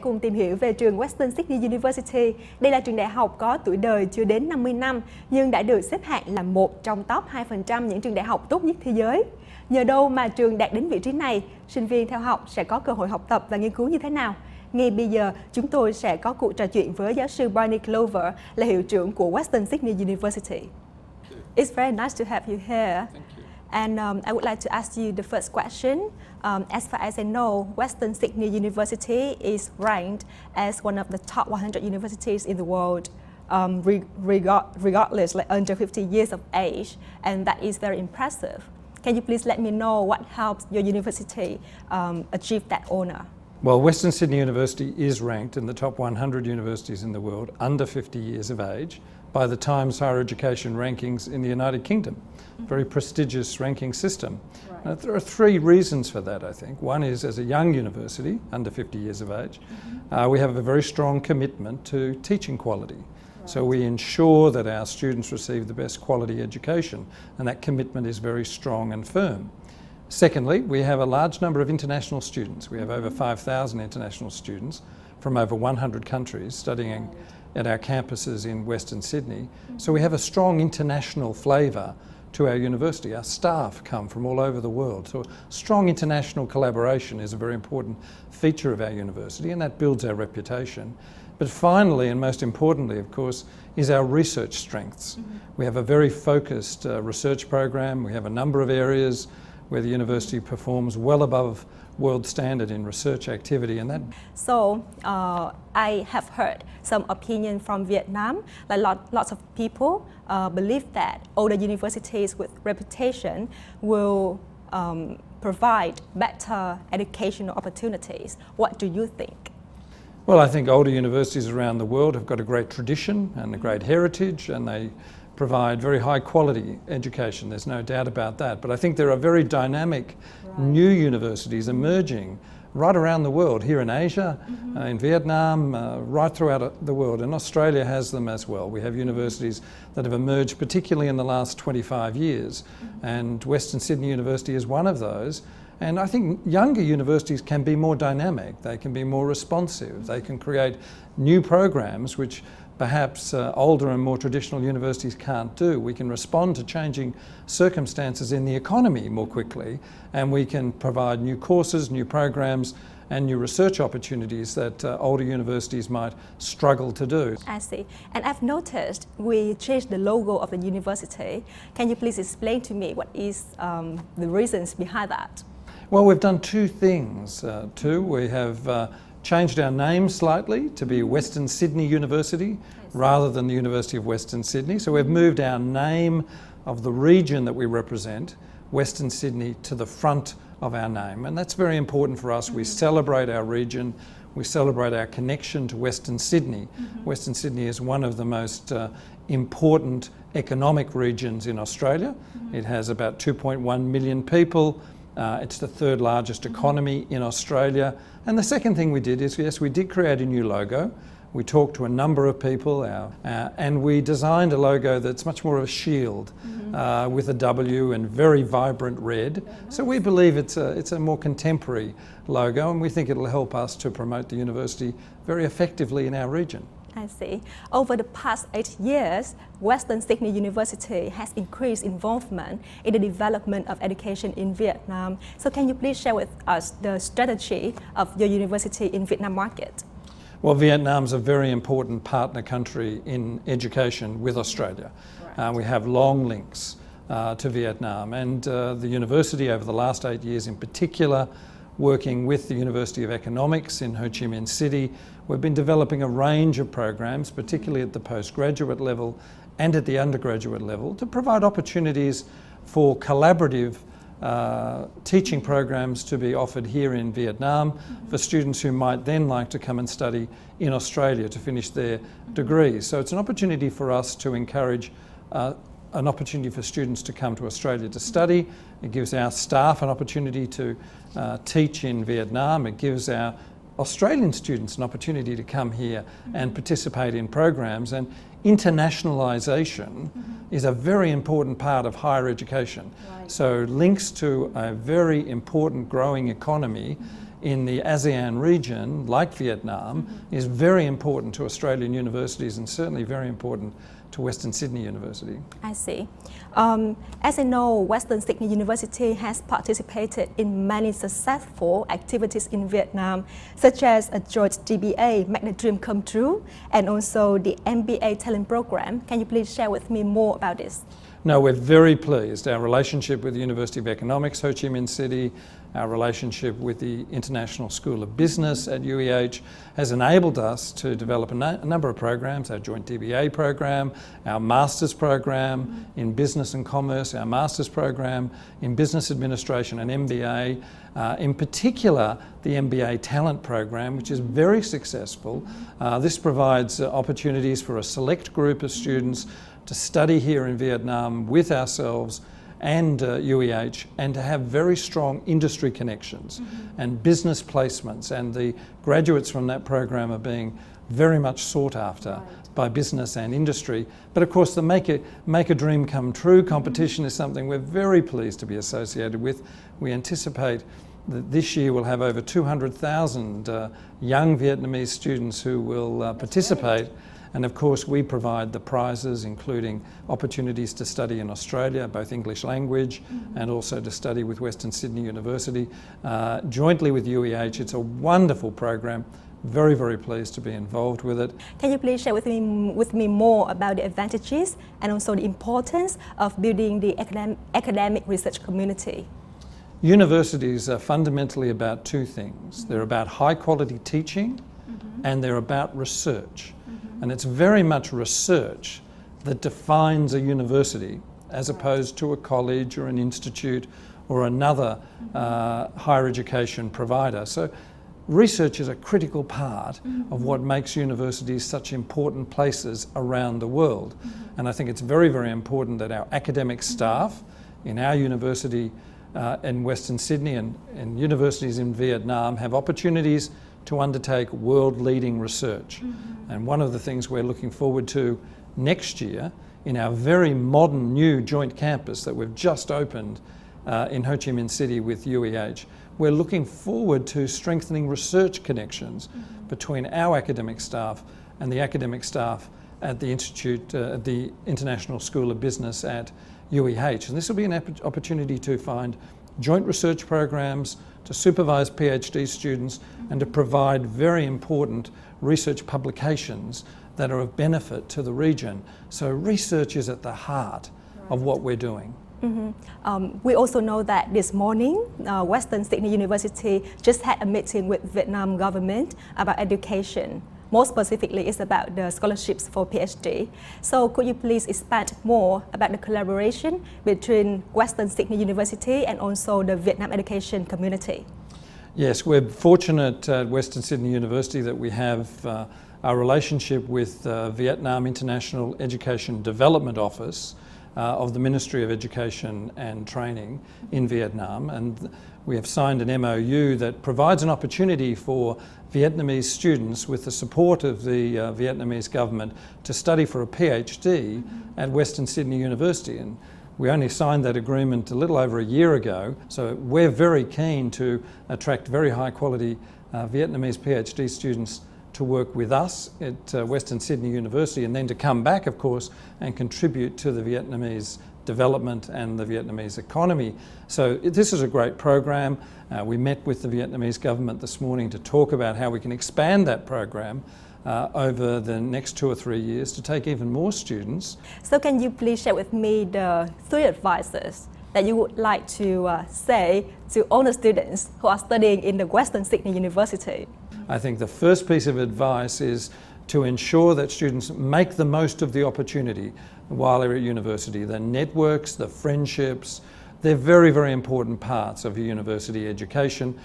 cùng tìm hiểu về trường Western Sydney University. Đây là trường đại học có tuổi đời chưa đến 50 năm, nhưng đã được xếp hạng là một trong top 2% những trường đại học tốt nhất thế giới. Nhờ đâu mà trường đạt đến vị trí này? Sinh viên theo học sẽ có cơ hội học tập và nghiên cứu như thế nào? Ngay bây giờ, chúng tôi sẽ có cuộc trò chuyện với giáo sư Barney Clover, là hiệu trưởng của Western Sydney University. It's very nice to have you here. Thank you. And I would like to ask you the first question. As far as I know, Western Sydney University is ranked as one of the top 100 universities in the world, regardless, like under 50 years of age, and that is very impressive. Can you please let me know what helps your university achieve that honor? Well, Western Sydney University is ranked in the top 100 universities in the world under 50 years of age by the Times Higher Education rankings in the United Kingdom. Very prestigious ranking system. Right. There are three reasons for that, I think. One is, as a young university, under 50 years of age, we have a very strong commitment to teaching quality. Right. So we ensure that our students receive the best quality education, and that commitment is very strong and firm. Secondly, we have a large number of international students. We have over 5,000 international students from over 100 countries studying at our campuses in Western Sydney. So we have a strong international flavour to our university. Our staff come from all over the world. So strong international collaboration is a very important feature of our university, and that builds our reputation. But finally, and most importantly, of course, is our research strengths. We have a very focused research program. We have a number of areas where the university performs well above world standard in research activity, and that. So I have heard some opinion from Vietnam. Like lots of people believe that older universities with reputation will provide better educational opportunities. What do you think? Well, I think older universities around the world have got a great tradition and a great heritage, and they provide very high quality education. There's no doubt about that. But I think there are very dynamic new universities emerging right around the world, here in Asia, in Vietnam, right throughout the world. And Australia has them as well. We have universities that have emerged particularly in the last 25 years. And Western Sydney University is one of those. And I think younger universities can be more dynamic, they can be more responsive, they can create new programs which perhaps older and more traditional universities can't do. We can respond to changing circumstances in the economy more quickly, and we can provide new courses, new programs, and new research opportunities that older universities might struggle to do. I see. And I've noticed we changed the logo of the university. Can you please explain to me what is the reasons behind that? Well, we've done two things. We have changed our name slightly to be Western Sydney University rather than the University of Western Sydney. So we've moved our name of the region that we represent, Western Sydney, to the front of our name. And that's very important for us. We celebrate our region, we celebrate our connection to Western Sydney. Western Sydney is one of the most important economic regions in Australia. It has about 2.1 million people. It's the third largest economy in Australia. And the second thing we did is, yes, we did create a new logo. We talked to a number of people and we designed a logo that's much more of a shield with a W and very vibrant red. So we believe it's a more contemporary logo, and we think it'll help us to promote the university very effectively in our region. I see. Over the past 8 years, Western Sydney University has increased involvement in the development of education in Vietnam. So can you please share with us the strategy of your university in Vietnam market? Well, Vietnam's a very important partner country in education with Australia. Right. We have long links to Vietnam, and the university over the last 8 years in particular, working with the University of Economics in Ho Chi Minh City, we've been developing a range of programs, particularly at the postgraduate level and at the undergraduate level, to provide opportunities for collaborative teaching programs to be offered here in Vietnam for students who might then like to come and study in Australia to finish their degrees. So it's an opportunity for us to encourage an opportunity for students to come to Australia to study. It gives our staff an opportunity to teach in Vietnam. It gives our Australian students an opportunity to come here and participate in programs. And internationalisation is a very important part of higher education. Right. So links to a very important growing economy in the ASEAN region, like Vietnam, is very important to Australian universities and certainly very important to Western Sydney University. I see. As I know, Western Sydney University has participated in many successful activities in Vietnam, such as a joint DBA, Make the Dream Come True, and also the MBA Talent Program. Can you please share with me more about this? No, we're very pleased. Our relationship with the University of Economics, Ho Chi Minh City, our relationship with the International School of Business at UEH has enabled us to develop a number of programs, our joint DBA program, our master's program in business and commerce, our master's program in business administration and MBA, in particular the MBA Talent Program, which is very successful. This provides opportunities for a select group of students to study here in Vietnam with ourselves and UEH, and to have very strong industry connections and business placements, and the graduates from that program are being very much sought after by business and industry. But of course the Make a Dream Come True competition is something we're very pleased to be associated with. We anticipate that this year we'll have over 200,000 young Vietnamese students who will participate. And of course we provide the prizes, including opportunities to study in Australia, both English language and also to study with Western Sydney University. Jointly with UEH, it's a wonderful program. Very, very pleased to be involved with it. Can you please share with me more about the advantages and also the importance of building the academic research community? Universities are fundamentally about two things. They're about high quality teaching and they're about research. And it's very much research that defines a university as opposed to a college or an institute or another higher education provider. So research is a critical part of what makes universities such important places around the world. And I think it's very, very important that our academic staff in our university in Western Sydney and universities in Vietnam have opportunities to undertake world-leading research. And one of the things we're looking forward to next year in our very modern new joint campus that we've just opened in Ho Chi Minh City with UEH, we're looking forward to strengthening research connections between our academic staff and the academic staff at the Institute, the International School of Business at UEH. And this will be an opportunity to find joint research programs, to supervise PhD students, and to provide very important research publications that are of benefit to the region. So research is at the heart of what we're doing. We also know that this morning, Western Sydney University just had a meeting with Vietnam government about education. More specifically, it's about the scholarships for PhD. So could you please expand more about the collaboration between Western Sydney University and also the Vietnam education community? Yes, we're fortunate at Western Sydney University that we have our relationship with Vietnam International Education Development Office of the Ministry of Education and Training in Vietnam, and we have signed an MOU that provides an opportunity for Vietnamese students, with the support of the Vietnamese government, to study for a PhD at Western Sydney University. And we only signed that agreement a little over a year ago, so we're very keen to attract very high quality Vietnamese PhD students to work with us at Western Sydney University, and then to come back, of course, and contribute to the Vietnamese development and the Vietnamese economy. So this is a great program. We met with the Vietnamese government this morning to talk about how we can expand that program over the next 2 or 3 years to take even more students. So can you please share with me the 3 advices that you would like to say to all the students who are studying in the Western Sydney University? I think the first piece of advice is to ensure that students make the most of the opportunity while they're at university. The networks, the friendships, they're very, very important parts of a university education.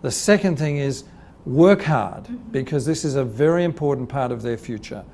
The second thing is work hard, because this is a very important part of their future.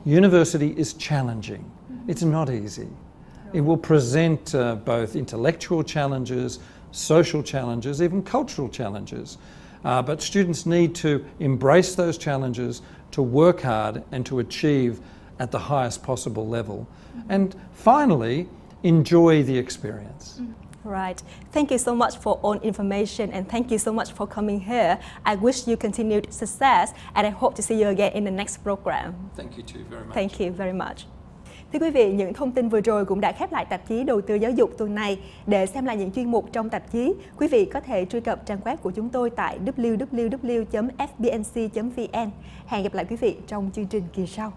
University is challenging. It's not easy. It will present both intellectual challenges, social challenges, even cultural challenges. But students need to embrace those challenges, to work hard and to achieve at the highest possible level. And finally, enjoy the experience. Right. Thank you so much for all information and thank you so much for coming here. I wish you continued success and I hope to see you again in the next program. Thank you too very much. Thank you very much. Thưa quý vị, những thông tin vừa rồi cũng đã khép lại tạp chí Đầu tư Giáo dục tuần này. Để xem lại những chuyên mục trong tạp chí, quý vị có thể truy cập trang web của chúng tôi tại www.fbnc.vn. Hẹn gặp lại quý vị trong chương trình kỳ sau.